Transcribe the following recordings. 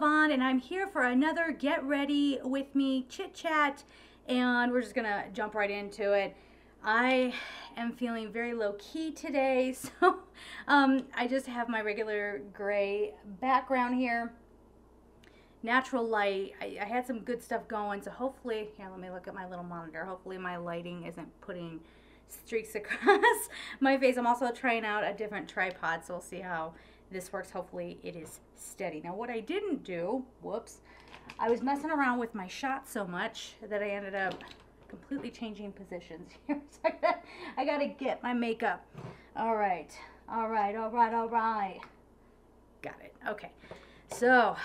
Yvonne, and I'm here for another Get Ready With Me chit chat, and we're just gonna jump right into it. I am feeling very low key today, so I just have my regular gray background here, natural light. I had some good stuff going, so hopefully, here, let me look at my little monitor. Hopefully my lighting isn't putting streaks across my face. I'm also trying out a different tripod, so we'll see how this works. Hopefully it is steady. Now what I didn't do, whoops, I was messing around with my shot so much that I ended up completely changing positions here. So I gotta get my makeup. All right. Got it. Okay. So,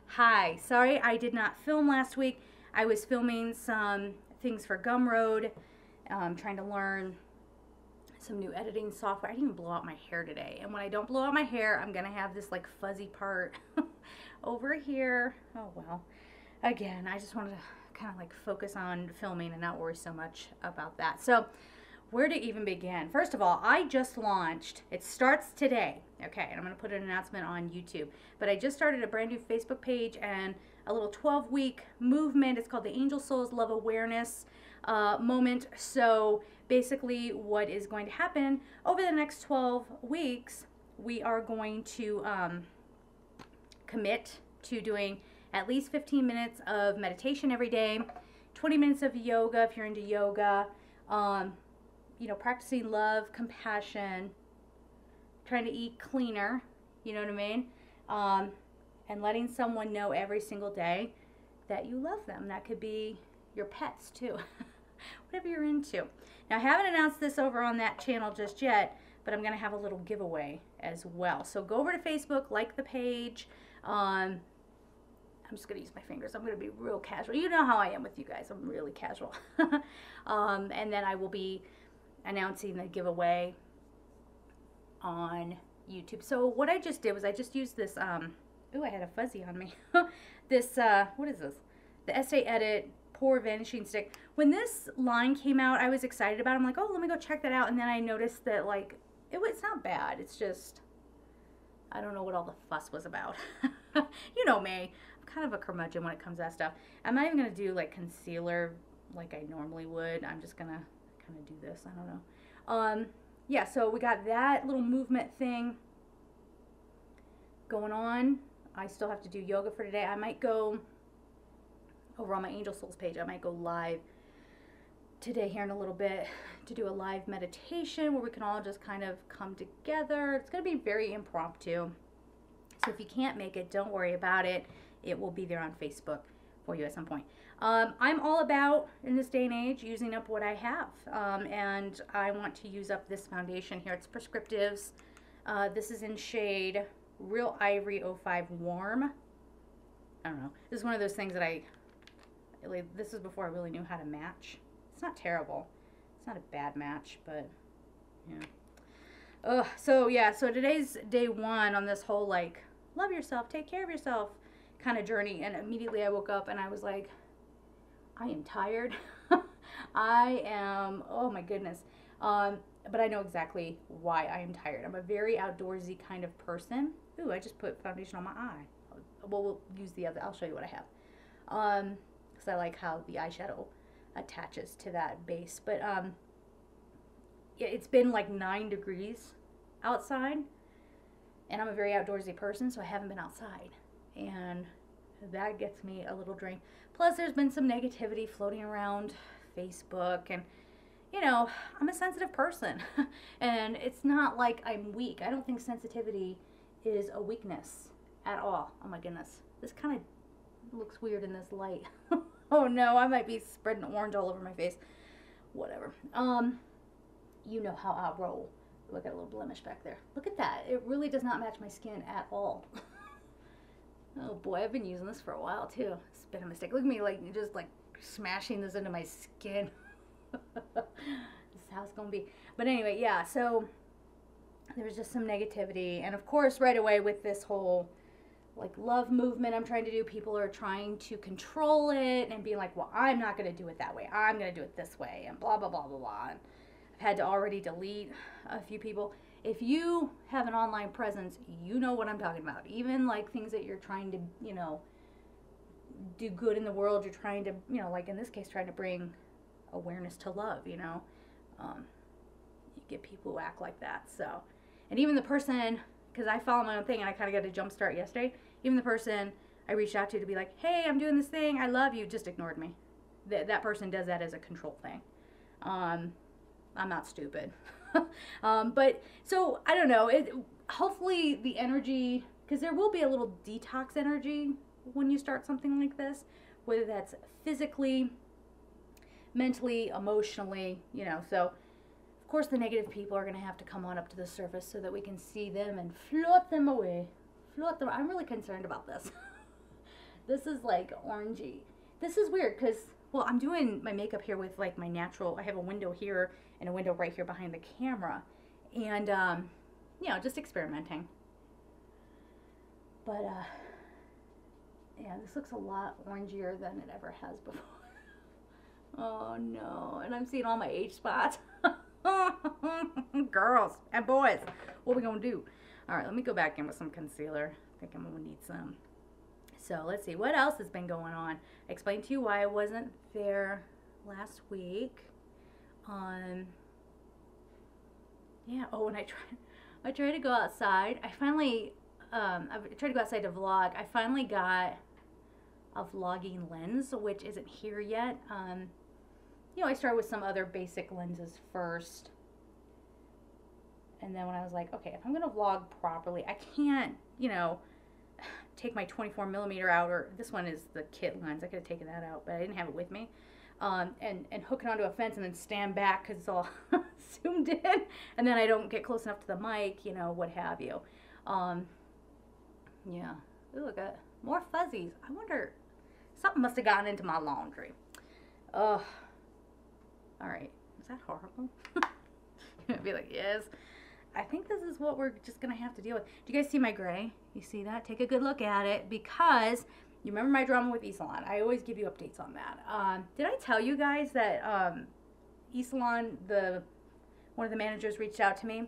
hi. Sorry I did not film last week. I was filming some things for Gumroad, trying to learn some new editing software. I didn't even blow out my hair today. And when I don't blow out my hair, I'm going to have this like fuzzy part over here. Oh, well. Again, I just wanted to kind of like focus on filming and not worry so much about that. So where to even begin? First of all, I just launched, it starts today, okay, and I'm going to put an announcement on YouTube, but I just started a brand new Facebook page and a little 12-week movement. It's called the Angel Souls Love Awareness moment. So basically what is going to happen over the next 12 weeks, we are going to commit to doing at least 15 minutes of meditation every day, 20 minutes of yoga if you're into yoga, you know, practicing love, compassion, trying to eat cleaner, you know what I mean? And letting someone know every single day that you love them. That could be your pets too, whatever you're into. Now I haven't announced this over on that channel just yet, but I'm going to have a little giveaway as well. So go over to Facebook, like the page. I'm just going to use my fingers. I'm going to be real casual. You know how I am with you guys. I'm really casual. And then I will be announcing the giveaway on YouTube. So what I just did was I just used this, ooh, I had a fuzzy on me. This, what is this? The Estee Edit Pore Vanishing Stick. When this line came out, I was excited about it. I'm like, oh, let me go check that out. And then I noticed that, like, it's not bad. It's just, I don't know what all the fuss was about. You know me. I'm kind of a curmudgeon when it comes to that stuff. I'm not even going to do, like, concealer like I normally would. I'm just going to kind of do this. I don't know. Yeah, so we got that little movement thing going on. I still have to do yoga for today. I might go over on my Angel Souls page. I might go live today here in a little bit to do a live meditation where we can all just kind of come together. It's going to be very impromptu. So if you can't make it, don't worry about it. It will be there on Facebook for you at some point. I'm all about, in this day and age, using up what I have. And I want to use up this foundation here. It's Prescriptives. This is in shade Real Ivory 05 Warm. I don't know. This is one of those things that this is before I really knew how to match. It's not terrible. It's not a bad match, but yeah. So yeah, so today's day one on this whole like, love yourself, take care of yourself kind of journey. And immediately I woke up and I was like, I am tired. I am, oh my goodness. But I know exactly why I am tired. I'm a very outdoorsy kind of person. Ooh, I just put foundation on my eye. Well, we'll use the other. I'll show you what I have. Because I like how the eyeshadow attaches to that base. But yeah, it's been like 9 degrees outside. And I'm a very outdoorsy person, so I haven't been outside. And that gets me a little drained. Plus, there's been some negativity floating around Facebook, and you know, I'm a sensitive person, and it's not like I'm weak. I don't think sensitivity is a weakness at all. Oh my goodness, this kind of looks weird in this light. Oh no, I might be spreading orange all over my face. Whatever. You know how I roll. Look at a little blemish back there. Look at that. It really does not match my skin at all. Oh boy, I've been using this for a while too. It's been a mistake. Look at me like just like smashing this into my skin. This is how it's gonna be. But anyway, yeah, so there was just some negativity, and of course right away with this whole like love movement I'm trying to do, people are trying to control it and being like, well, I'm not gonna do it that way, I'm gonna do it this way, and blah blah blah blah blah. And I've had to already delete a few people. If you have an online presence, you know what I'm talking about. Even like things that you're trying to, you know, do good in the world. You're trying to, you know, like in this case, trying to bring awareness to love, you know. You get people who act like that. So, and even the person, because I follow my own thing and I kind of got a jump start yesterday, even the person I reached out to be like, hey, I'm doing this thing, I love you, just ignored me. That person does that as a control thing. I'm not stupid. But so I don't know, hopefully the energy, because there will be a little detox energy when you start something like this, whether that's physically, mentally, emotionally, you know. So of course the negative people are going to have to come on up to the surface so that we can see them and float them away. I'm really concerned about this. This is like orangey. This is weird because, well, I'm doing my makeup here with like my natural, I have a window here and a window right here behind the camera, and you know, just experimenting. But yeah, this looks a lot orangier than it ever has before. Oh no, and I'm seeing all my age spots. Girls and boys, what are we gonna do? All right, let me go back in with some concealer. I think I'm gonna need some. So let's see, what else has been going on? I explained to you why I wasn't there last week. Yeah, oh, and I tried to go outside. I finally, I tried to go outside to vlog. I finally got a vlogging lens, which isn't here yet. You know, I started with some other basic lenses first. And then when I was like, okay, if I'm gonna vlog properly, I can't, you know, take my 24mm out, or this one is the kit lens. I could have taken that out, but I didn't have it with me. And hook it onto a fence and then stand back because it's all zoomed in, and then I don't get close enough to the mic, you know, what have you. Yeah. Ooh, I got more fuzzies. I wonder, something must have gotten into my laundry. Ugh. All right. Is that horrible? I'd be like, yes. I think this is what we're just going to have to deal with. Do you guys see my gray? You see that? Take a good look at it, because you remember my drama with eSalon. I always give you updates on that. Did I tell you guys that eSalon, one of the managers reached out to me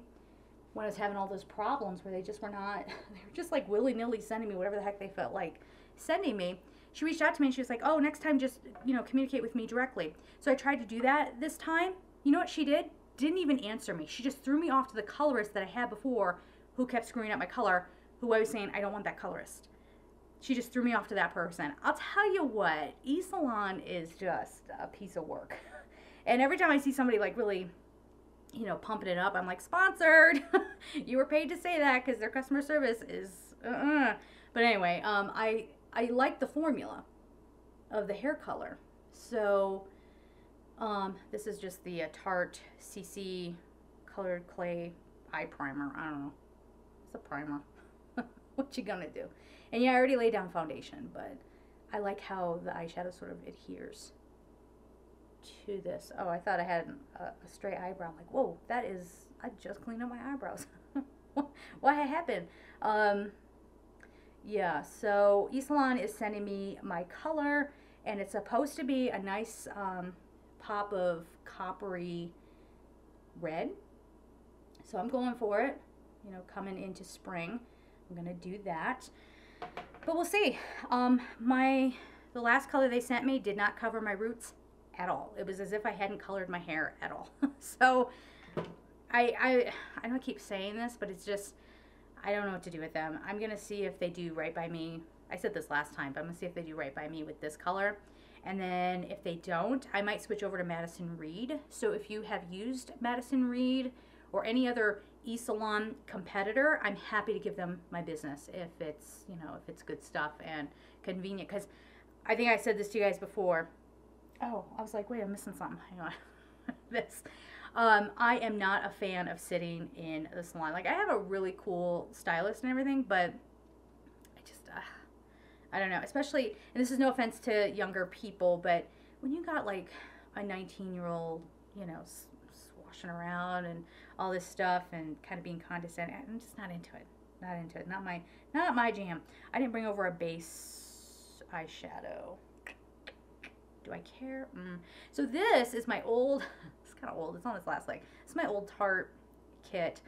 when I was having all those problems where they just were not, they were just like willy-nilly sending me whatever the heck they felt like sending me. She reached out to me and she was like, oh, next time just, you know, communicate with me directly. So I tried to do that this time. You know what she did? Didn't even answer me. She just threw me off to the colorist that I had before, who kept screwing up my color, who I was saying, I don't want that colorist. She just threw me off to that person. I'll tell you what, eSalon is just a piece of work. And every time I see somebody like really, you know, pumping it up, I'm like, sponsored. You were paid to say that because their customer service is, But anyway, I like the formula of the hair color. So this is just the Tarte CC Colored Clay Eye Primer. I don't know. It's a primer. What you gonna do? And yeah, I already laid down foundation, but I like how the eyeshadow sort of adheres to this. Oh, I thought I had a straight eyebrow. I'm like, whoa, that is, I just cleaned up my eyebrows. What happened? Yeah, so eSalon is sending me my color, and it's supposed to be a nice pop of coppery red. So I'm going for it, you know, coming into spring. I'm gonna do that, but we'll see. The last color they sent me did not cover my roots at all. It was as if I hadn't colored my hair at all. So I don't keep saying this, but it's just, I don't know what to do with them. I'm gonna see if they do right by me. I said this last time, but I'm gonna see if they do right by me with this color. And then if they don't, I might switch over to Madison Reed. So if you have used Madison Reed or any other eSalon competitor, I'm happy to give them my business if it's, you know, if it's good stuff and convenient. Because I think I said this to you guys before. Oh, I was like, wait, I'm missing something. Hang on. This. I am not a fan of sitting in the salon. Like, I have a really cool stylist and everything, but I just, I don't know. Especially, and this is no offense to younger people, but when you got like a 19-year-old, you know, swashing around and all this stuff and kind of being condescending, I'm just not into it. Not into it. Not my jam. I didn't bring over a base eyeshadow. Do I care? So this is my old, it's kind of old, it's on its last leg. It's my old Tarte kit.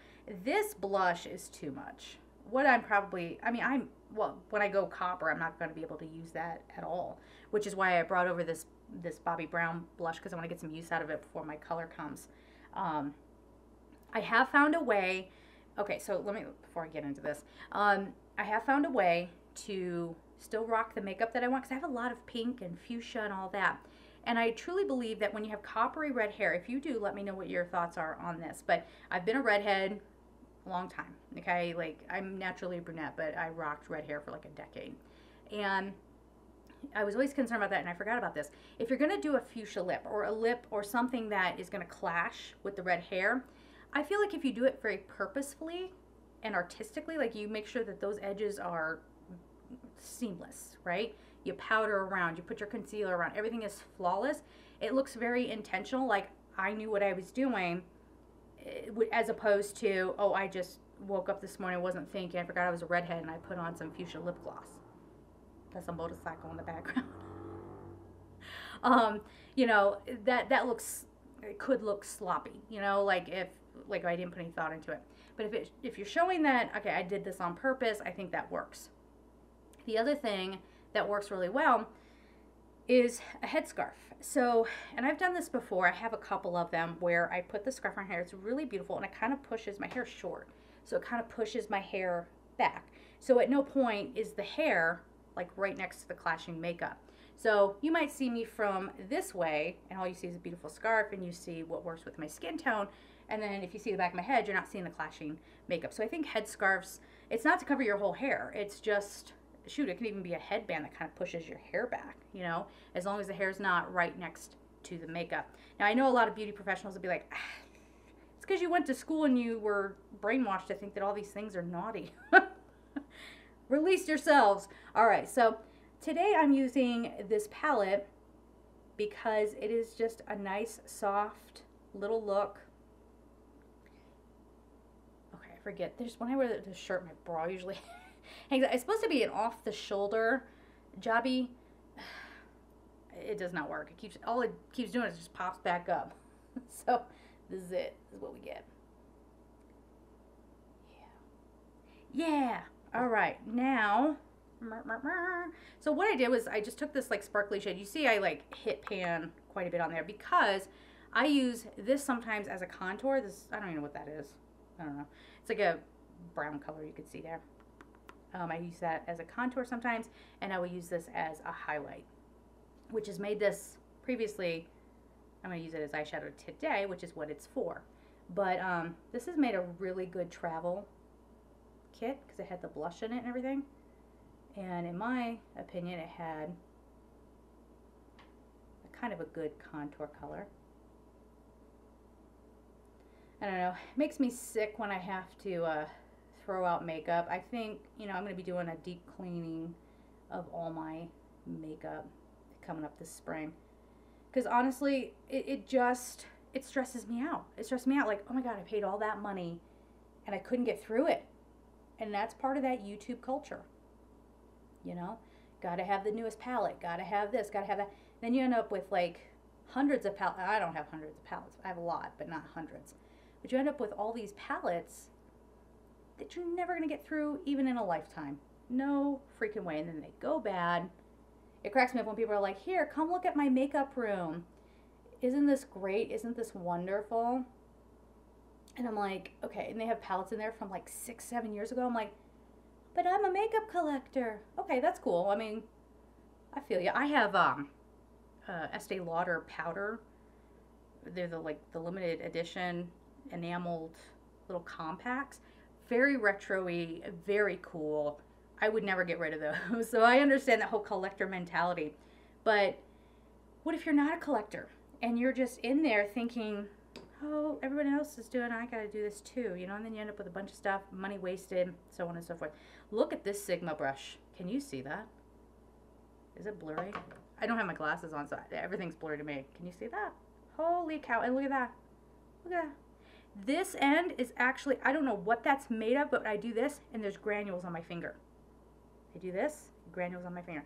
This blush is too much. what I'm probably, I mean, well, when I go copper, I'm not going to be able to use that at all, which is why I brought over this Bobbi Brown blush, because I want to get some use out of it before my color comes. I have found a way, okay, so let me, before I get into this, I have found a way to still rock the makeup that I want, because I have a lot of pink and fuchsia and all that. And I truly believe that when you have coppery red hair, if you do, let me know what your thoughts are on this. But I've been a redhead a long time, okay? Like, I'm naturally a brunette, but I rocked red hair for like a decade. And I was always concerned about that, and I forgot about this. If you're gonna do a fuchsia lip or a lip or something that is gonna clash with the red hair, I feel like if you do it very purposefully and artistically, like you make sure that those edges are seamless, right? You powder around, you put your concealer around, everything is flawless. It looks very intentional, like I knew what I was doing, as opposed to, oh, I just woke up this morning, wasn't thinking, I forgot I was a redhead, and I put on some fuchsia lip gloss. That's a motorcycle in the background. You know, that looks, it could look sloppy, you know, like if I didn't put any thought into it. But if you're showing that, okay, I did this on purpose, I think that works. The other thing that works really well is a headscarf. So, and I've done this before, I have a couple of them where I put the scarf on my hair, it's really beautiful, and it kind of pushes, my hair short, so it kind of pushes my hair back. So at no point is the hair like right next to the clashing makeup. So you might see me from this way, and all you see is a beautiful scarf, and you see what works with my skin tone, and then if you see the back of my head, you're not seeing the clashing makeup. So I think headscarves, it's not to cover your whole hair, it's just, shoot, it can even be a headband that kind of pushes your hair back, you know, as long as the hair's not right next to the makeup. Now, I know a lot of beauty professionals will be like, it's because you went to school and you were brainwashed to think that all these things are naughty. Release yourselves. All right, so today I'm using this palette because it is just a nice, soft little look. Okay, I forget. There's when I wear the shirt, my bra usually hangs out. It's supposed to be an off-the-shoulder jobby. It does not work. All it keeps doing is just pops back up. So this is it. This is what we get. Yeah. All right. Now, so what I did was I just took this like sparkly shade. You see I like hit pan quite a bit on there because I use this sometimes as a contour. This, I don't even know what that is. I don't know. It's like a brown color you can see there. I use that as a contour sometimes, and I will use this as a highlight, which has made this previously, I'm going to use it as eyeshadow today, which is what it's for. But this has made a really good travel kit because it had the blush in it and everything. And in my opinion, it had a kind of a good contour color. I don't know, it makes me sick when I have to throw out makeup. I think, you know, I'm going to be doing a deep cleaning of all my makeup coming up this spring. Because honestly, it stresses me out. It stresses me out like, oh my God, I paid all that money and I couldn't get through it. And that's part of that YouTube culture. You know, gotta have the newest palette, gotta have this, gotta have that. Then you end up with like hundreds of palettes. I don't have hundreds of palettes. I have a lot, but not hundreds. But you end up with all these palettes that you're never going to get through even in a lifetime. No freaking way. And then they go bad. It cracks me up when people are like, here, come look at my makeup room. Isn't this great? Isn't this wonderful? And I'm like, okay. And they have palettes in there from like 6-7 years ago. I'm like, but I'm a makeup collector. Okay, that's cool. I mean, I feel you. I have Estee Lauder powder. They're the limited edition enameled little compacts. Very retro-y, very cool. I would never get rid of those. So I understand that whole collector mentality. But what if you're not a collector and you're just in there thinking, oh, everybody else is doing it, I gotta do this too, you know, and then you end up with a bunch of stuff, money wasted, so on and so forth. Look at this Sigma brush. Can you see that? Is it blurry? I don't have my glasses on, so everything's blurry to me. Can you see that? Holy cow, and look at that. Look at that. This end is actually, I don't know what that's made of, but I do this, and there's granules on my finger. I do this, granules on my finger.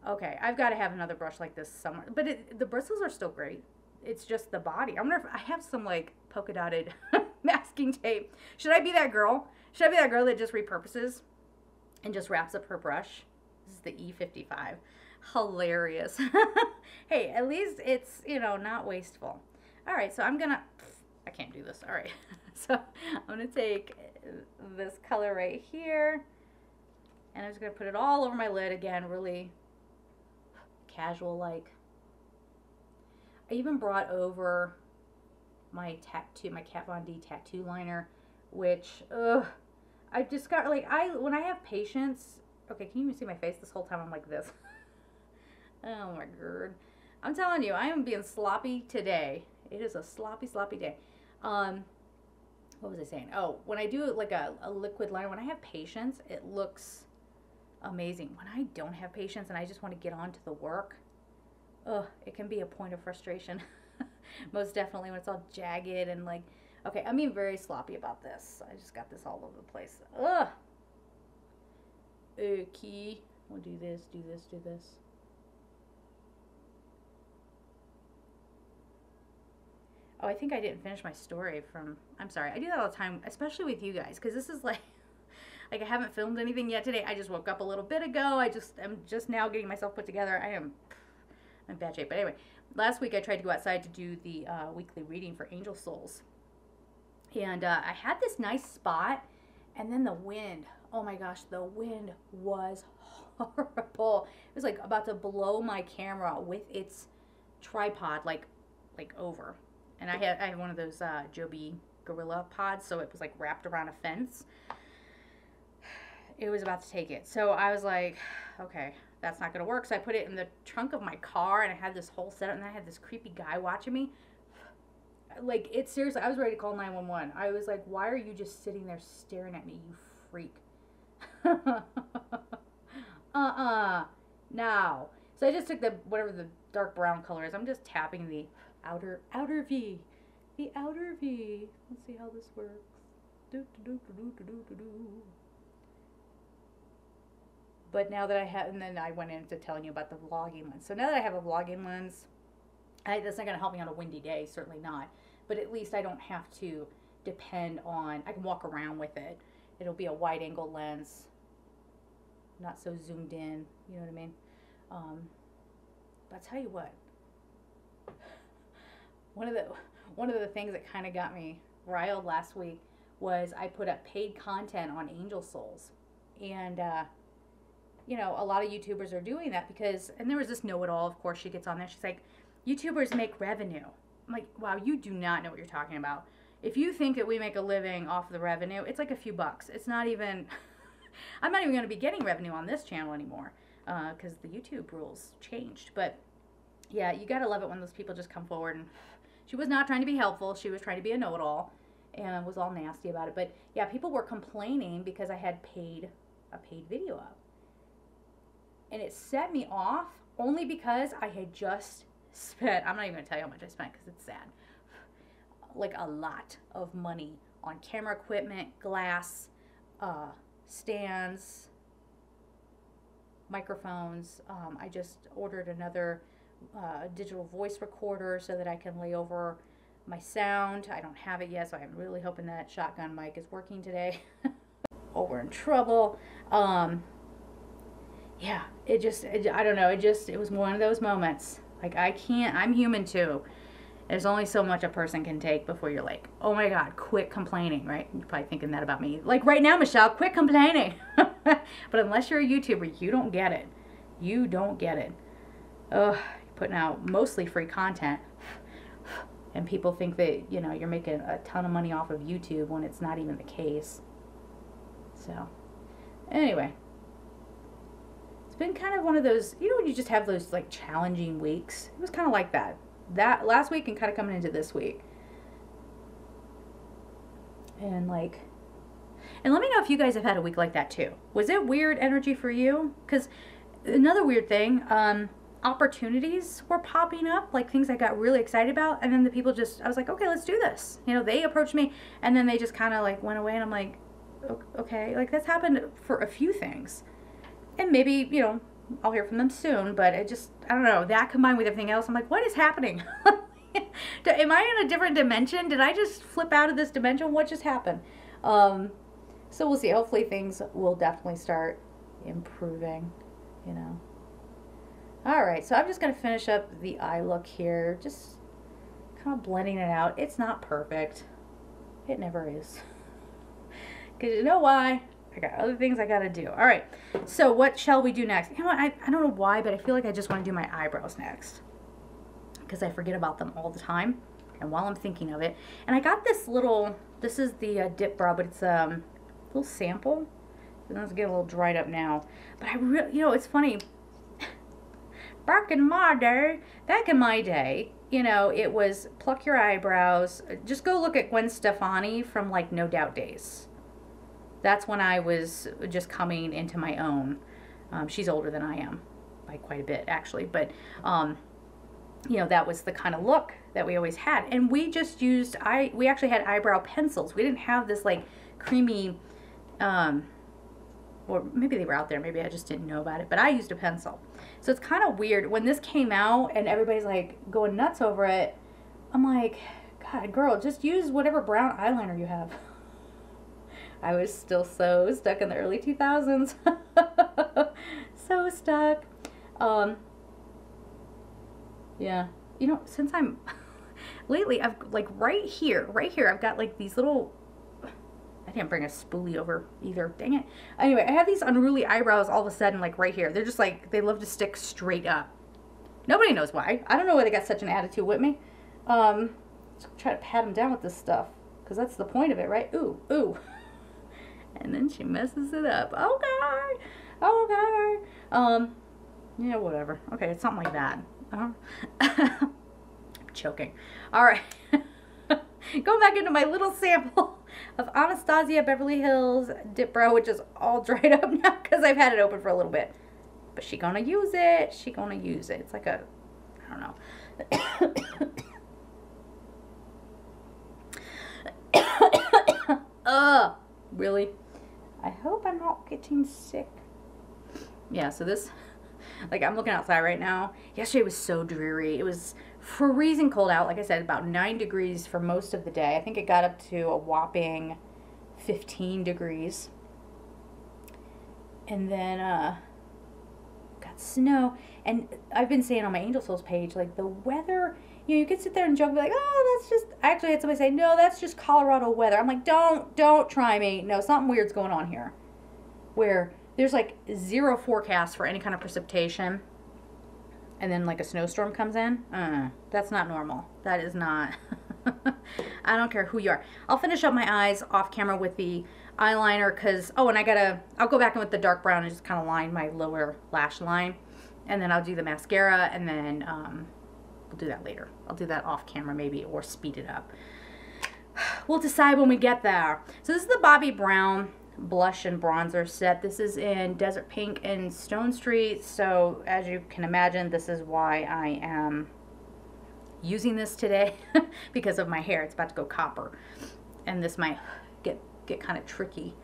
Okay, I've got to have another brush like this somewhere. But the bristles are still great. It's just the body. I wonder if I have some, like, polka dotted masking tape. Should I be that girl? Should I be that girl that just repurposes and just wraps up her brush? This is the E55. Hilarious. Hey, at least it's, you know, not wasteful. All right, so I can't do this. All right. So I'm going to take this color right here, and I'm just going to put it all over my lid again, really casual like. I even brought over my tattoo, my Kat Von D tattoo liner, which, I just got, like, when I have patience, okay, can you even see my face? This whole time I'm like this. Oh my god. I'm telling you, I am being sloppy today. It is a sloppy, sloppy day. What was I saying? Oh, when I do like a liquid liner, when I have patience, it looks amazing. When I don't have patience and I just want to get on to the work, it can be a point of frustration. Most definitely when it's all jagged and like, okay, I'm being very sloppy about this. I just got this all over the place. Okay, we'll do this, do this, do this. Oh, I think I didn't finish my story from, I'm sorry. I do that all the time, especially with you guys, because this is like I haven't filmed anything yet today. I just woke up a little bit ago. I'm just now getting myself put together. I'm in bad shape. But anyway, last week I tried to go outside to do the weekly reading for Angel Souls. And I had this nice spot, and then the wind, oh my gosh, the wind was horrible. It was like about to blow my camera with its tripod like over. And I had one of those Joby Gorilla pods, so it was like wrapped around a fence. It was about to take it. So I was like, okay, that's not going to work. So I put it in the trunk of my car, and I had this whole setup, and I had this creepy guy watching me. Like, it's seriously, I was ready to call 911. I was like, why are you just sitting there staring at me, you freak? Now. So I just took whatever the dark brown color is. I'm just tapping the outer V. The outer V. Let's see how this works. But now that I have, and then I went into telling you about the vlogging lens. So now that I have a vlogging lens, that's not going to help me on a windy day, certainly not. But at least I don't have to depend on, I can walk around with it. It'll be a wide angle lens, not so zoomed in, you know what I mean? But I'll tell you what, one of the things that kind of got me riled last week was I put up paid content on Angel Souls. And, you know, a lot of YouTubers are doing that because, and there was this know-it-all, of course, she gets on there. She's like, YouTubers make revenue. I'm like, wow, you do not know what you're talking about. If you think that we make a living off the revenue, it's like a few bucks. It's not even, I'm not even going to be getting revenue on this channel anymore because the YouTube rules changed. But yeah, you got to love it when those people just come forward. And she was not trying to be helpful. She was trying to be a know-it-all and was all nasty about it. But yeah, people were complaining because I had a paid video up. And it set me off only because I had just spent, I'm not even going to tell you how much I spent because it's sad, like a lot of money on camera equipment, glass, stands, microphones. I just ordered another digital voice recorder so that I can lay over my sound. I don't have it yet, so I'm really hoping that shotgun mic is working today. Oh, we're in trouble. Yeah, I don't know, it was one of those moments. Like, I'm human too. There's only so much a person can take before you're like, oh my God, quit complaining, right? You're probably thinking that about me. Like right now, Michelle, quit complaining. But unless you're a YouTuber, you don't get it. You don't get it. Ugh, you're putting out mostly free content. And people think that, you know, you're making a ton of money off of YouTube when it's not even the case. So, anyway. It's been kind of one of those, you know, when you just have those like challenging weeks. It was kind of like that last week and kind of coming into this week. And like, and let me know if you guys have had a week like that too. Was it weird energy for you? Because another weird thing, opportunities were popping up, like things I got really excited about, and then the people just, I was like, okay, let's do this. You know, they approached me, and then they just kind of like went away, and I'm like, okay, like that's happened for a few things. And maybe, you know, I'll hear from them soon, but it just, I don't know, that combined with everything else, I'm like, what is happening? Am I in a different dimension? Did I just flip out of this dimension? What just happened? So we'll see. Hopefully things will definitely start improving, you know. All right, so I'm just going to finish up the eye look here. Just kind of blending it out. It's not perfect. It never is. Because you know why? I got other things I got to do. All right, so what shall we do next? You know what? I don't know why, but I feel like I just want to do my eyebrows next. Because I forget about them all the time. And while I'm thinking of it. And I got this little, this is the dip brow, but it's a little sample. And it's getting a little dried up now. But I really, you know, it's funny. Back in my day, you know, it was pluck your eyebrows. Just go look at Gwen Stefani from like No Doubt days. That's when I was just coming into my own. She's older than I am by quite a bit actually, but you know, that was the kind of look that we always had. And we just used, we actually had eyebrow pencils. We didn't have this like creamy, or maybe they were out there, maybe I just didn't know about it, but I used a pencil. So it's kind of weird when this came out and everybody's like going nuts over it. I'm like, God, girl, just use whatever brown eyeliner you have. I was still so stuck in the early 2000s. So stuck. Yeah, you know, since I'm lately, I've like right here, I've got like these little, I didn't bring a spoolie over either, dang it. Anyway, I have these unruly eyebrows all of a sudden, like right here. They're just like, they love to stick straight up. Nobody knows why. I don't know why they got such an attitude with me. Just try to pat them down with this stuff, because that's the point of it, right? Ooh, ooh. And then she messes it up. Okay, okay. Yeah, whatever. Okay, it's something like that. I'm choking. All right. Going back into my little sample of Anastasia Beverly Hills Dip Brow, which is all dried up now because I've had it open for a little bit. But she gonna use it. She gonna use it. It's like a, I don't know. Really? I hope I'm not getting sick. Yeah, so this, like I'm looking outside right now. Yesterday was so dreary. It was freezing cold out. Like I said, about 9 degrees for most of the day. I think it got up to a whopping 15 degrees. And then got snow. And I've been saying on my Angel Souls page, like the weather, you know, you could sit there and joke and be like, oh, that's just, I actually had somebody say, no, that's just Colorado weather. I'm like, don't try me. No, something weird's going on here. Where there's like zero forecast for any kind of precipitation. And then like a snowstorm comes in. That's not normal. That is not. I don't care who you are. I'll finish up my eyes off camera with the eyeliner because, oh, and I'll go back in with the dark brown and just kind of line my lower lash line. And then I'll do the mascara and then we'll do that later. I'll do that off camera maybe or speed it up. We'll decide when we get there. So this is the Bobbi Brown blush and bronzer set. This is in Desert Pink and Stone Street. So as you can imagine, this is why I am using this today because of my hair. It's about to go copper. And this might get kind of tricky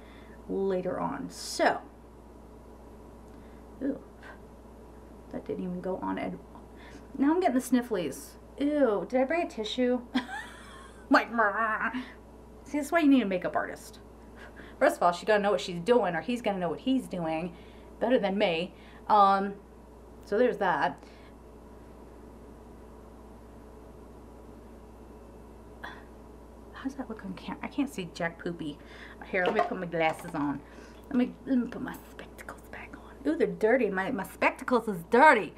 later on. So, ooh, that didn't even go on. Now I'm getting the snifflies. Ew, did I bring a tissue? Like, see, that's why you need a makeup artist. First of all, she's gonna know what she's doing, or he's gonna know what he's doing better than me. So there's that. How's that look on camera? I can't see jack poopy. Here, let me put my glasses on. Let me put my spectacles back on. Ooh, they're dirty. My spectacles is dirty.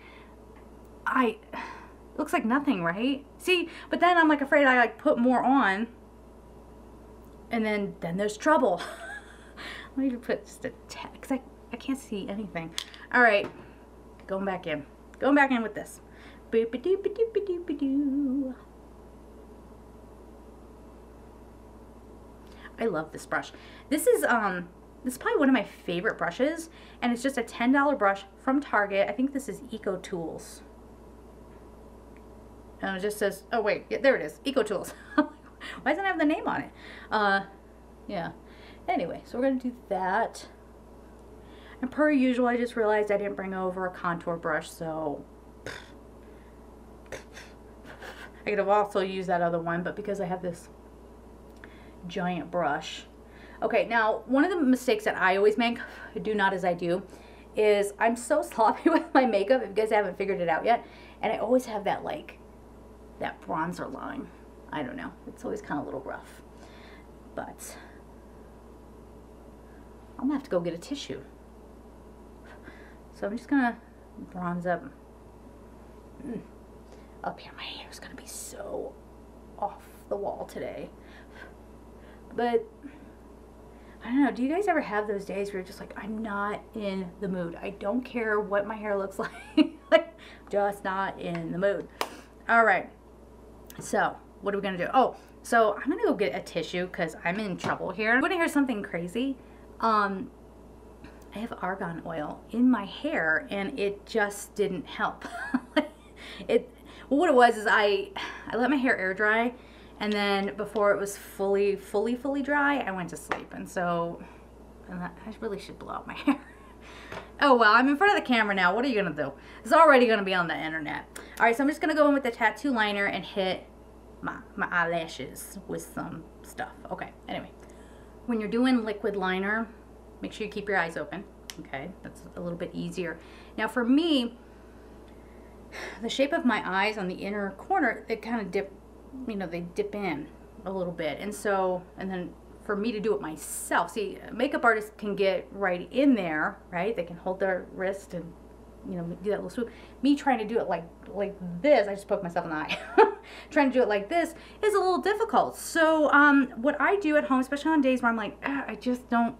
Looks like nothing, right? See, but then I'm like afraid I like put more on, and then there's trouble. Let me put just a tad, because I can't see anything. All right, going back in with this. Boop-a-doop-a-doop-a-doop-a-doo. I love this brush. This is probably one of my favorite brushes, and it's just a $10 brush from Target. I think this is Eco Tools. And it just says, oh wait, yeah, there it is, Eco Tools. Why doesn't it have the name on it? Yeah. Anyway, so we're gonna do that. And per usual, I just realized I didn't bring over a contour brush, so I could have also used that other one, but because I have this giant brush, Okay, now one of the mistakes that I always make, do not as I do, is I'm so sloppy with my makeup, if you guys haven't figured it out yet, and I always have that like, that bronzer line. I don't know, it's always kind of a little rough. But I'm gonna have to go get a tissue. So I'm just gonna bronze up. Up here, my hair is gonna be so off the wall today. But I don't know, do you guys ever have those days where you're just like, I'm not in the mood. I don't care what my hair looks like. Like, just not in the mood. All right, so what are we gonna do? Oh, so I'm gonna go get a tissue because I'm in trouble here. I'm gonna hear something crazy. I have argan oil in my hair and it just didn't help. Well, what it was is I let my hair air dry, and then before it was fully dry, I went to sleep. And so, I really should blow out my hair. Oh well, I'm in front of the camera now. What are you gonna do? It's already gonna be on the internet. All right, so I'm just gonna go in with the tattoo liner and hit my eyelashes with some stuff. Okay, anyway, when you're doing liquid liner, make sure you keep your eyes open. Okay, that's a little bit easier. Now for me, the shape of my eyes on the inner corner, they kind of dip, you know, they dip in a little bit. And so, and then for me to do it myself, see, makeup artists can get right in there, right? They can hold their wrist and, you know, do that little swoop. Me trying to do it like this, I just poked myself in the eye. Trying to do it like this is a little difficult. So what I do at home, especially on days where I'm like, I just don't,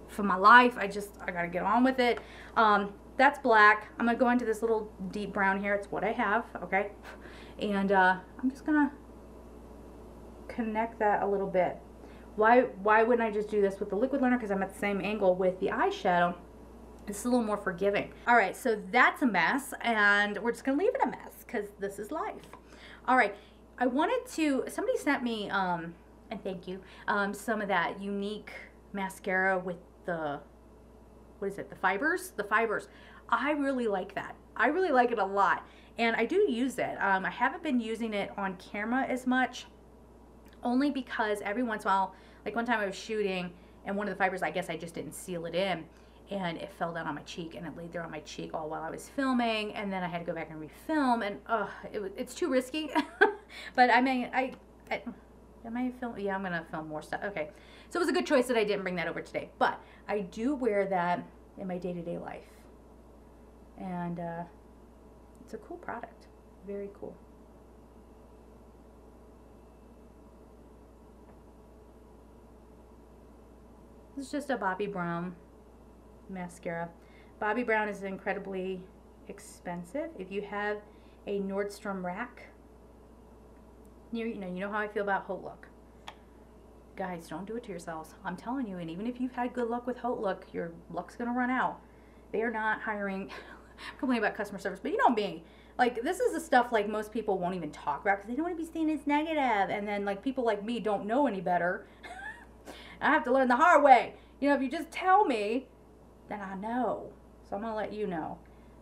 for my life, I gotta get on with it. That's black. I'm gonna go into this little deep brown here. It's what I have, okay? And I'm just gonna connect that a little bit. Why wouldn't I just do this with the liquid liner? Because I'm at the same angle with the eyeshadow. It's a little more forgiving. All right, so that's a mess, and we're just gonna leave it a mess because this is life. All right, I wanted to, somebody sent me, and thank you, some of that unique mascara with the, what is it, the fibers? The fibers. I really like that. I really like it a lot, and I do use it. I haven't been using it on camera as much, only because every once in a while, like one time I was shooting, and one of the fibers, I guess I just didn't seal it in, and it fell down on my cheek, and it laid there on my cheek all while I was filming, and then I had to go back and refilm, and it's too risky. But I mean, am I filming? Yeah, I'm gonna film more stuff. Okay, so it was a good choice that I didn't bring that over today, but I do wear that in my day-to-day life, and it's a cool product, very cool. This is just a Bobbi Brown mascara. Bobbi Brown is incredibly expensive. If you have a Nordstrom rack, you know how I feel about Haute Look. Guys, don't do it to yourselves. I'm telling you, and even if you've had good luck with Haute Look, your luck's gonna run out. They are not hiring. I'm complaining about customer service, but you know me. Like, this is the stuff like most people won't even talk about because they don't want to be seen as negative. And then like people like me don't know any better. I have to learn the hard way. You know, if you just tell me, then I know. So I'm gonna let you know.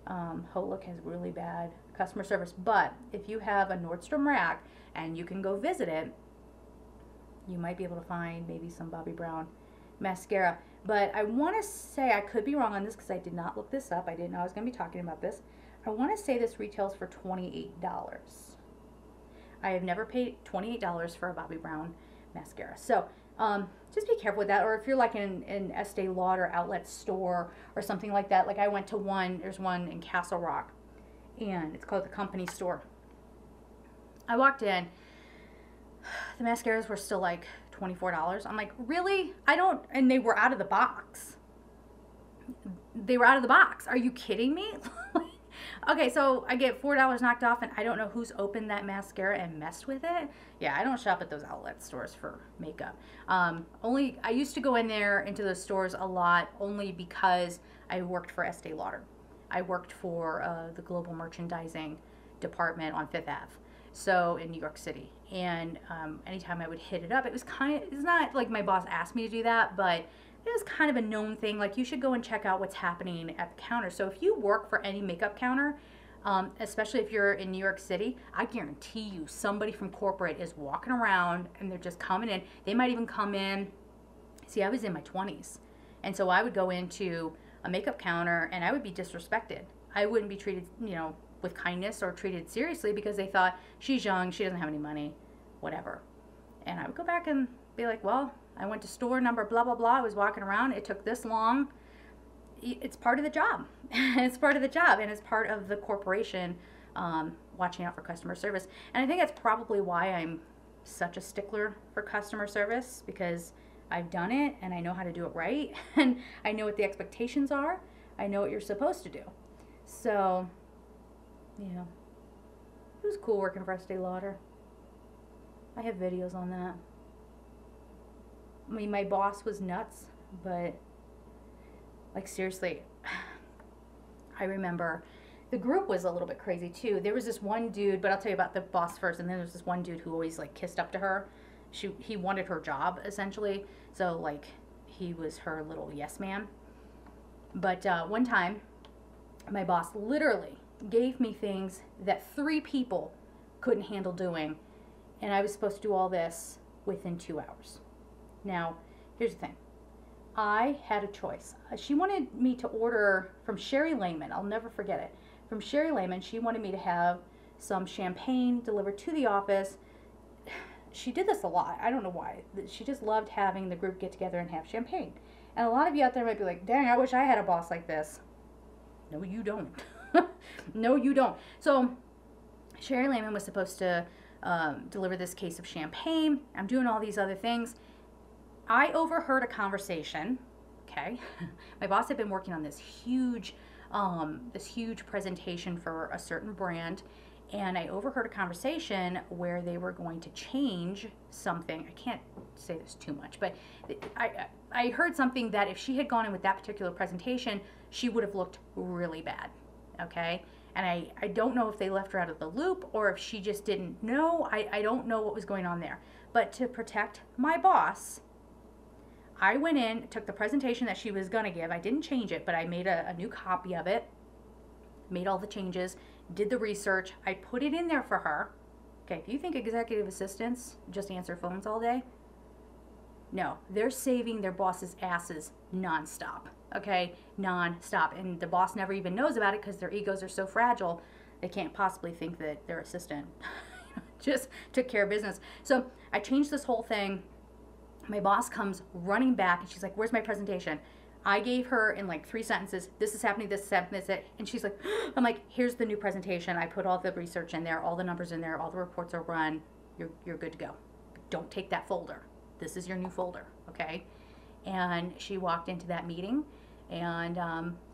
Haute Look has really bad customer service, but if you have a Nordstrom rack and you can go visit it, you might be able to find maybe some Bobbi Brown mascara. But I want to say, I could be wrong on this because I did not look this up. I didn't know I was going to be talking about this. I want to say this retails for $28. I have never paid $28 for a Bobbi Brown mascara. So just be careful with that. Or if you're like in an Estee Lauder outlet store or something like that. Like I went to one, there's one in Castle Rock, and it's called the Company Store. I walked in, the mascaras were still like $24. I'm like, really? And they were out of the box. They were out of the box. Are you kidding me? Okay, so I get $4 knocked off, and I don't know who's opened that mascara and messed with it. Yeah, I don't shop at those outlet stores for makeup. I used to go in there into those stores a lot only because I worked for Estee Lauder. I worked for the global merchandising department on Fifth Ave. So in New York City, and anytime I would hit it up, it's not like my boss asked me to do that, but it was kind of a known thing. Like, you should go and check out what's happening at the counter. So if you work for any makeup counter, especially if you're in New York City, I guarantee you somebody from corporate is walking around and they're just coming in. They might even come in, See, I was in my 20s. And so I would go into a makeup counter and I would be disrespected. I wouldn't be treated, you know, with kindness or treated seriously because they thought she's young, she doesn't have any money, whatever. And I would go back and be like, well, I went to store number blah, blah, blah. I was walking around. It took this long. It's part of the job. It's part of the job, and it's part of the corporation watching out for customer service. And I think that's probably why I'm such a stickler for customer service, because I've done it and I know how to do it right, and I know what the expectations are. I know what you're supposed to do. So, yeah, it was cool working for Estee Lauder. I have videos on that. I mean, my boss was nuts, but like seriously, I remember the group was a little bit crazy too. There was this one dude, but I'll tell you about the boss first, and then there was this one dude who always like kissed up to her. He wanted her job essentially, so like he was her little yes man. But one time, my boss literally gave me things that 3 people couldn't handle doing, and I was supposed to do all this within 2 hours. Now, here's the thing. I had a choice. She wanted me to order from Sherry Lehman. I'll never forget it. From Sherry Lehman, she wanted me to have some champagne delivered to the office. She did this a lot. I don't know why. She just loved having the group get together and have champagne. And a lot of you out there might be like, dang, I wish I had a boss like this. No, you don't. No, you don't. So Sherry Lehman was supposed to deliver this case of champagne. I'm doing all these other things. I overheard a conversation, okay? My boss had been working on this huge presentation for a certain brand, and I overheard a conversation where they were going to change something. I can't say this too much, but I heard something that if she had gone in with that particular presentation, she would have looked really bad, okay? And I don't know if they left her out of the loop or if she just didn't know. I don't know what was going on there. But to protect my boss, I went in, took the presentation that she was going to give. I didn't change it, but I made a new copy of it, made all the changes, did the research. I put it in there for her. Okay, if you think executive assistants just answer phones all day, no, they're saving their boss's asses nonstop, okay? Nonstop. And the boss never even knows about it because their egos are so fragile, they can't possibly think that their assistant just took care of business. So I changed this whole thing. My boss comes running back and she's like, where's my presentation? I gave her in like 3 sentences, this is happening, this is happening, this is it. And she's like, I'm like, here's the new presentation. I put all the research in there, all the numbers in there, all the reports are run. You're good to go. Don't take that folder. This is your new folder, okay? And she walked into that meeting, and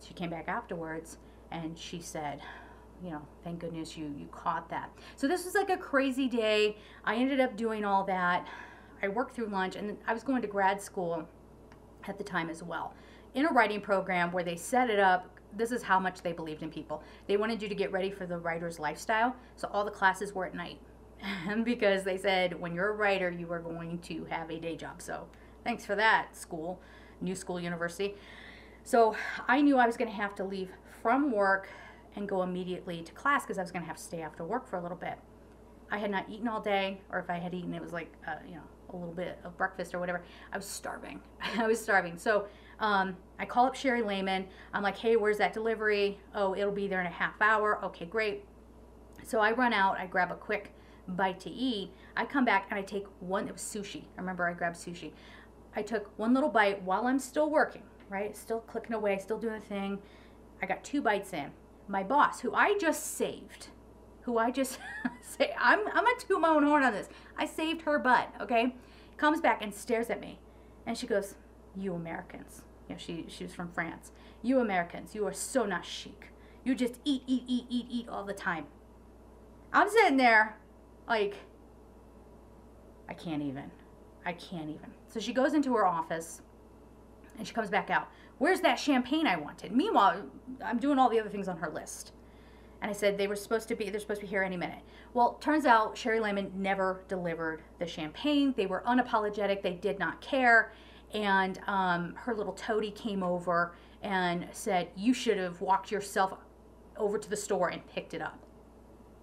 she came back afterwards and she said, you know, thank goodness you caught that. So this was like a crazy day. I ended up doing all that. I worked through lunch, and I was going to grad school at the time as well, in a writing program where they set it up. This is how much they believed in people. They wanted you to get ready for the writer's lifestyle, so all the classes were at night. Because they said when you're a writer, you are going to have a day job. So thanks for that, school, new school, university. So I knew I was going to have to leave from work and go immediately to class because I was going to have to stay after work for a little bit. I had not eaten all day, or if I had eaten, it was like, you know, a little bit of breakfast or whatever. I was starving. I was starving. So I call up Sherry Lehman. I'm like, hey, where's that delivery? Oh, it'll be there in a half hour. Okay, great. So I run out. I grab a quick bite to eat. I come back and I take one. It was sushi. I remember I grabbed sushi. I took one little bite while I'm still working, right? Still clicking away, still doing the thing. I got 2 bites in. My boss, who I just saved, say, I'm gonna toot my own horn on this. I saved her butt, okay? Comes back and stares at me, and she goes, "You Americans," you know, she was from France. "You Americans, you are so not chic. You just eat all the time." I'm sitting there, like, I can't even. So she goes into her office, and she comes back out. Where's that champagne I wanted? Meanwhile, I'm doing all the other things on her list. And I said they're supposed to be here any minute. Well, turns out Sherry Lehman never delivered the champagne. They were unapologetic. They did not care. And her little toady came over and said, you should have walked yourself over to the store and picked it up.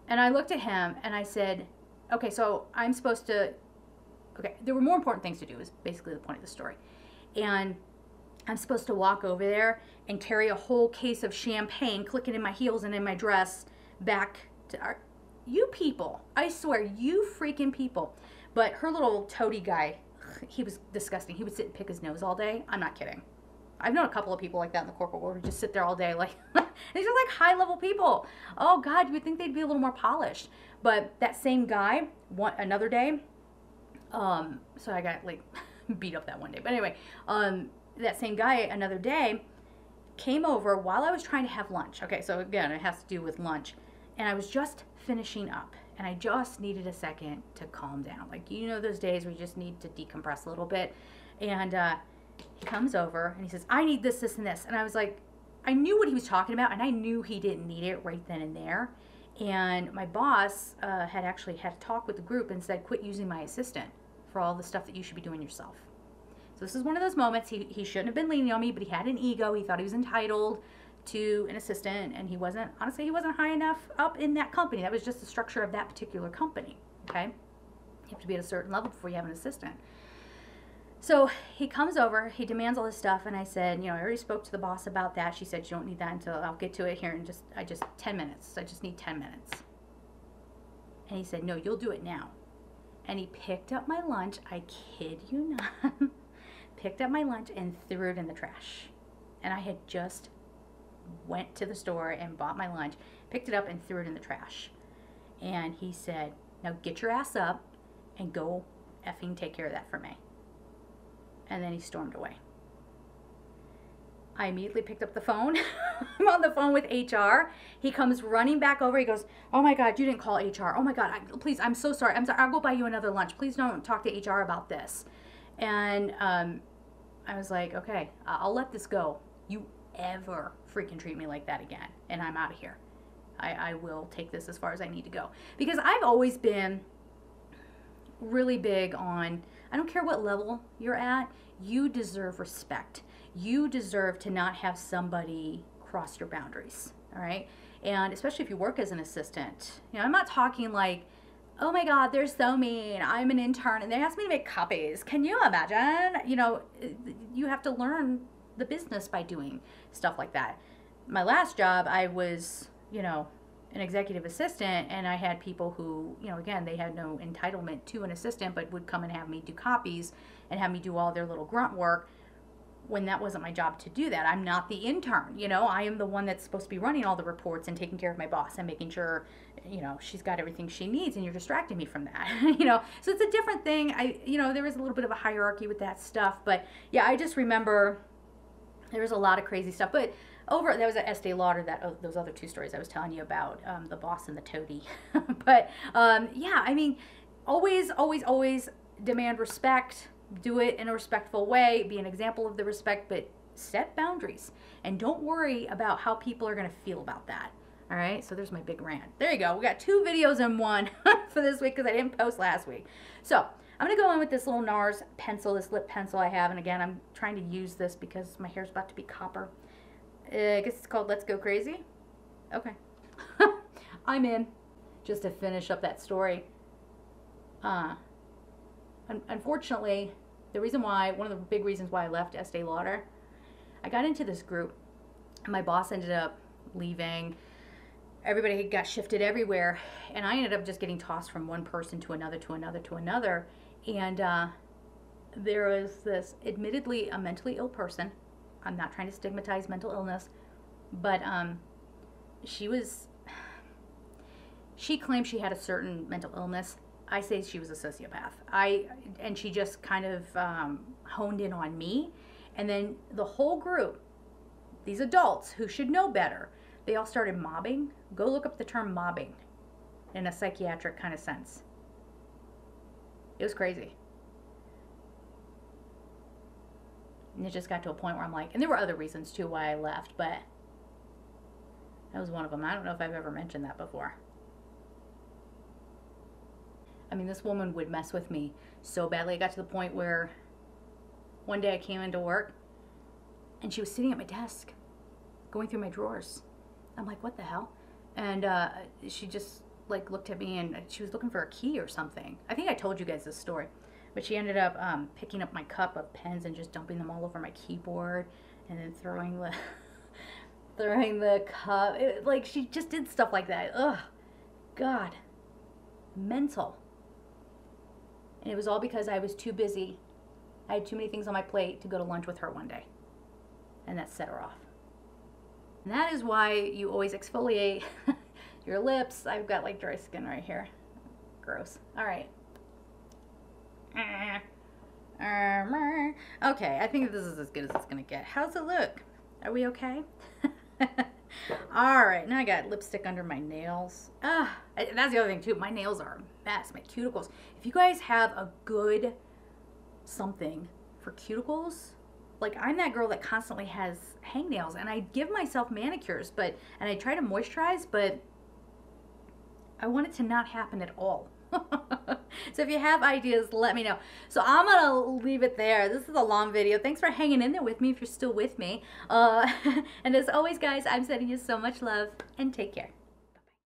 And I looked at him and I said, okay, so I'm supposed to, okay, there were more important things to do is basically the point of the story. And I'm supposed to walk over there and carry a whole case of champagne, clicking in my heels and in my dress, back to you people. I swear, you freaking people. But her little toady guy, he was disgusting. He would sit and pick his nose all day. I'm not kidding. I've known a couple of people like that in the corporate world who just sit there all day. Like, these are like high-level people. Oh, God, you would think they'd be a little more polished. But that same guy, another day, so I got, like, beat up that one day. But anyway, that same guy, another day, came over while I was trying to have lunch. Okay, so again, it has to do with lunch. And I was just finishing up. And I just needed a second to calm down. Like, you know those days where you just need to decompress a little bit. And he comes over and he says, I need this, this, and this. And I was like, I knew what he was talking about, and I knew he didn't need it right then and there. And my boss had actually had a talk with the group and said, quit using my assistant for all the stuff that you should be doing yourself. So this is one of those moments. He shouldn't have been leaning on me, but he had an ego. He thought he was entitled to an assistant, and he wasn't, honestly, he wasn't high enough up in that company. That was just the structure of that particular company, okay? You have to be at a certain level before you have an assistant. So he comes over, he demands all this stuff, and I said, you know, I already spoke to the boss about that. She said, you don't need that until I'll get to it here in just 10 minutes. I just need 10 minutes. And he said, no, you'll do it now. And he picked up my lunch, I kid you not, picked up my lunch and threw it in the trash. And I had just went to the store and bought my lunch, picked it up and threw it in the trash. And he said, now get your ass up and go effing take care of that for me. And then he stormed away. I immediately picked up the phone. I'm on the phone with HR. He comes running back over. He goes, oh my God, you didn't call HR. Oh my God, please, I'm so sorry. I'm sorry. I'll go buy you another lunch. Please don't talk to HR about this. And I was like, okay, I'll let this go. You ever freaking treat me like that again, and I'm out of here. I will take this as far as I need to go. Because I've always been really big on, I don't care what level you're at, you deserve respect. You deserve to not have somebody cross your boundaries, all right? And especially if you work as an assistant. You know, I'm not talking like, oh my God, they're so mean. I'm an intern and they asked me to make copies. Can you imagine? You know, you have to learn the business by doing stuff like that. My last job, I was, you know, an executive assistant, and I had people who, you know, again, they had no entitlement to an assistant, but would come and have me do copies and have me do all their little grunt work when that wasn't my job to do that. I'm not the intern, you know, I am the one that's supposed to be running all the reports and taking care of my boss and making sure, you know, she's got everything she needs, and you're distracting me from that, you know, so it's a different thing. You know, there is a little bit of a hierarchy with that stuff, but yeah, I just remember there was a lot of crazy stuff, but that was at Estee Lauder, those other two stories I was telling you about, the boss and the toady. But yeah, I mean, always demand respect, do it in a respectful way, be an example of the respect, but set boundaries and don't worry about how people are going to feel about that. All right, so there's my big rant. There you go. We got 2 videos in one for this week because I didn't post last week. So I'm going to go in with this little NARS pencil, this lip pencil I have. And again, I'm trying to use this because my hair's about to be copper. I guess it's called Let's Go Crazy. Okay. I'm in. Just to finish up that story. Unfortunately, one of the big reasons why I left Estee Lauder, I got into this group. My boss ended up leaving. Everybody got shifted everywhere. And I ended up just getting tossed from one person to another, to another, to another. And there was this, admittedly, a mentally ill person. I'm not trying to stigmatize mental illness, but she claimed she had a certain mental illness. I say she was a sociopath. And she just kind of honed in on me. And then the whole group, these adults who should know better, they all started mobbing. Go look up the term mobbing in a psychiatric kind of sense. It was crazy. And it just got to a point where I'm like, and there were other reasons too why I left, but that was one of them. I don't know if I've ever mentioned that before. I mean, this woman would mess with me so badly. It got to the point where one day I came into work and she was sitting at my desk going through my drawers. I'm like, what the hell? And she just like looked at me and she was looking for a key or something. I think I told you guys this story. But she ended up picking up my cup of pens and just dumping them all over my keyboard, and then throwing the throwing the cup. Like, she just did stuff like that. Ugh, God, mental. And it was all because I was too busy. I had too many things on my plate to go to lunch with her one day, and that set her off. And that is why you always exfoliate your lips. I've got like dry skin right here. Gross. All right. Okay, I think this is as good as it's gonna get. How's it look? Are we okay? All right, now I got lipstick under my nails. That's the other thing too. My nails are a mess. My cuticles. If you guys have a good something for cuticles, like, I'm that girl that constantly has hangnails, and I give myself manicures, and I try to moisturize, but I want it to not happen at all. So if you have ideas, let me know. So I'm gonna leave it there. This is a long video. Thanks for hanging in there with me if you're still with me. And as always, guys, I'm sending you so much love, and take care.